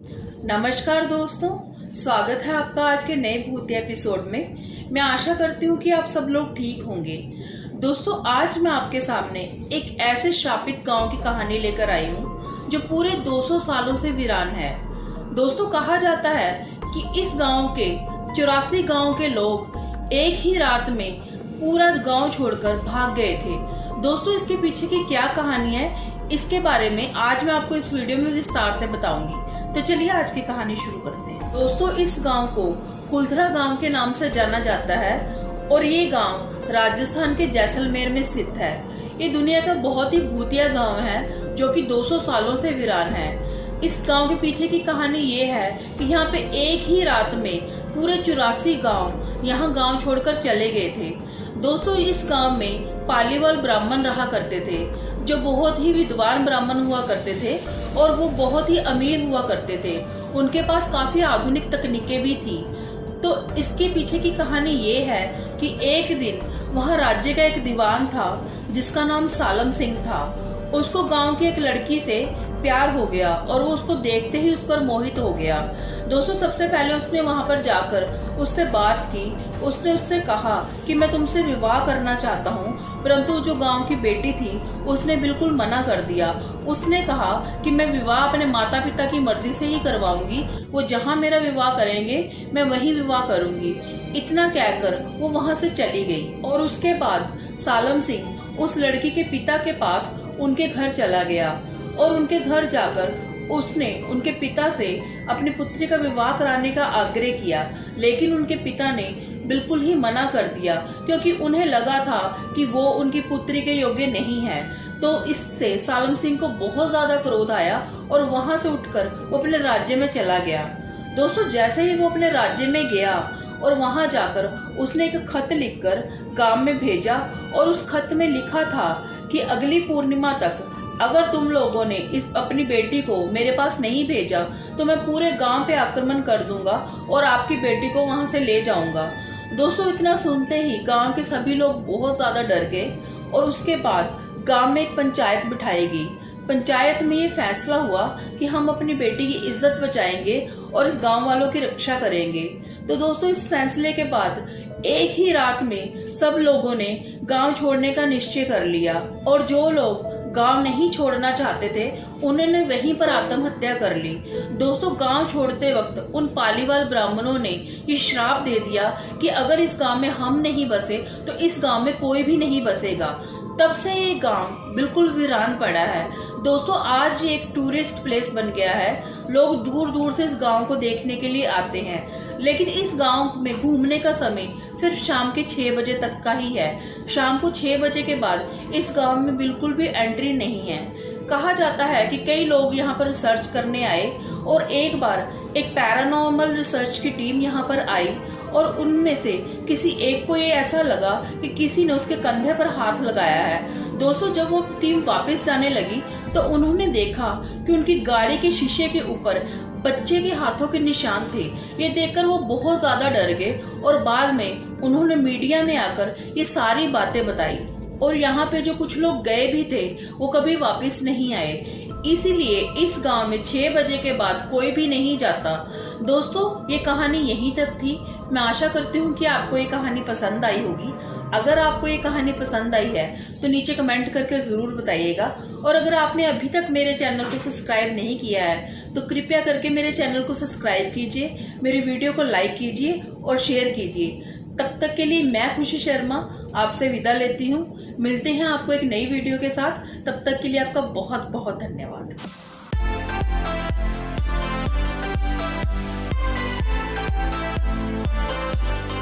नमस्कार दोस्तों, स्वागत है आपका आज के नए भूतिया एपिसोड में। मैं आशा करती हूँ कि आप सब लोग ठीक होंगे। दोस्तों, आज मैं आपके सामने एक ऐसे श्रापित गांव की कहानी लेकर आई हूँ जो पूरे 200 सालों से वीरान है। दोस्तों, कहा जाता है कि इस गांव के 84 गांव के लोग एक ही रात में पूरा गांव छोड़कर भाग गए थे। दोस्तों, इसके पीछे की क्या कहानी है, इसके बारे में आज मैं आपको इस वीडियो में विस्तार से बताऊंगी। तो चलिए आज की कहानी शुरू करते हैं। दोस्तों, इस गांव को कुलथरा गांव के नाम से जाना जाता है और ये गांव राजस्थान के जैसलमेर में स्थित है। ये दुनिया का बहुत ही भूतिया गांव है जो कि 200 सालों से वीरान है। इस गांव के पीछे की कहानी ये है कि यहाँ पे एक ही रात में पूरे 84 गांव यहाँ गांव छोड़कर चले गए थे। दोस्तों, इस गांव में पालीवाल ब्राह्मण रहा करते थे जो बहुत ही विद्वान ब्राह्मण हुआ करते थे और वो बहुत ही अमीर हुआ करते थे। उनके पास काफी आधुनिक तकनीकें भी थी। तो इसके पीछे की कहानी ये है कि एक दिन वहाँ राज्य का एक दीवान था जिसका नाम सालम सिंह था। उसको गांव की एक लड़की से प्यार हो गया और वो उसको देखते ही उस पर मोहित हो गया। दोस्तों, सबसे पहले उसने वहां पर जाकर उससे बात की। उसने उससे कहा कि मैं तुमसे विवाह करना चाहता हूँ, परंतु जो गांव की बेटी थी उसने बिल्कुल मना कर दिया। उसने कहा कि मैं विवाह अपने माता पिता की मर्जी से ही करवाऊंगी, वो जहाँ मेरा विवाह करेंगे मैं वहीं विवाह करूंगी। इतना कहकर वो वहां से चली गई और उसके बाद सालम सिंह उस लड़की के पिता के पास उनके घर चला गया और उनके घर जाकर उसने उनके पिता से अपनी पुत्री का विवाह कराने का आग्रह किया, लेकिन उनके पिता ने बिल्कुल ही मना कर दिया क्योंकि उन्हें लगा था कि वो उनकी पुत्री के योग्य नहीं है। तो इससे सालम सिंह को बहुत ज्यादा क्रोध आया और वहां से उठकर वो अपने राज्य में चला गया। दोस्तों, जैसे ही वो अपने राज्य में गया और वहां जाकर उसने एक खत लिखकर गांव में भेजा और उस खत में लिखा था कि अगली पूर्णिमा तक अगर तुम लोगों ने इस अपनी बेटी को मेरे पास नहीं भेजा तो मैं पूरे गांव पे आक्रमण कर दूंगा और आपकी बेटी को वहां से ले जाऊंगा। दोस्तों, इतना सुनते ही गांव के सभी लोग बहुत ज्यादा डर गए और उसके बाद गांव में एक पंचायत बिठाई गई। पंचायत में ये फैसला हुआ कि हम अपनी बेटी की इज्जत बचाएंगे और इस गांव वालों की रक्षा करेंगे। तो दोस्तों, इस फैसले के बाद एक ही रात में सब लोगों ने गांव छोड़ने का निश्चय कर लिया और जो लोग गांव नहीं छोड़ना चाहते थे उन्होंने वहीं पर आत्महत्या कर ली। दोस्तों, गांव छोड़ते वक्त उन पालीवाल ब्राह्मणों ने ये श्राप दे दिया कि अगर इस गांव में हम नहीं बसे तो इस गांव में कोई भी नहीं बसेगा। तब से ये गांव बिल्कुल वीरान पड़ा है। दोस्तों, आज ये एक टूरिस्ट प्लेस बन गया है। लोग दूर दूर से इस गांव को देखने के लिए आते हैं, लेकिन इस गांव में घूमने का समय सिर्फ शाम के 6 बजे तक का ही है। शाम को 6 बजे के बाद इस गांव में बिल्कुल भी एंट्री नहीं है। कहा जाता है कि कई लोग यहाँ पर रिसर्च करने आए और एक बार एक पैरानॉर्मल रिसर्च की टीम यहाँ पर आई और उनमें से किसी एक को ये ऐसा लगा कि किसी ने उसके कंधे पर हाथ लगाया है। दोस्तों, जब वो टीम वापस जाने लगी तो उन्होंने देखा कि उनकी गाड़ी के शीशे के ऊपर बच्चे के हाथों के निशान थे। ये देखकर वो बहुत ज्यादा डर गए और बाद में उन्होंने मीडिया में आकर ये सारी बातें बताई और यहाँ पे जो कुछ लोग गए भी थे वो कभी वापस नहीं आए। इसीलिए इस गांव में 6 बजे के बाद कोई भी नहीं जाता। दोस्तों, ये कहानी यहीं तक थी। मैं आशा करती हूँ कि आपको ये कहानी पसंद आई होगी। अगर आपको ये कहानी पसंद आई है तो नीचे कमेंट करके जरूर बताइएगा और अगर आपने अभी तक मेरे चैनल को सब्सक्राइब नहीं किया है तो कृपया करके मेरे चैनल को सब्सक्राइब कीजिए, मेरी वीडियो को लाइक कीजिए और शेयर कीजिए। तब तक के लिए मैं खुशी शर्मा आपसे विदा लेती हूँ। मिलते हैं आपको एक नई वीडियो के साथ। तब तक के लिए आपका बहुत बहुत धन्यवाद।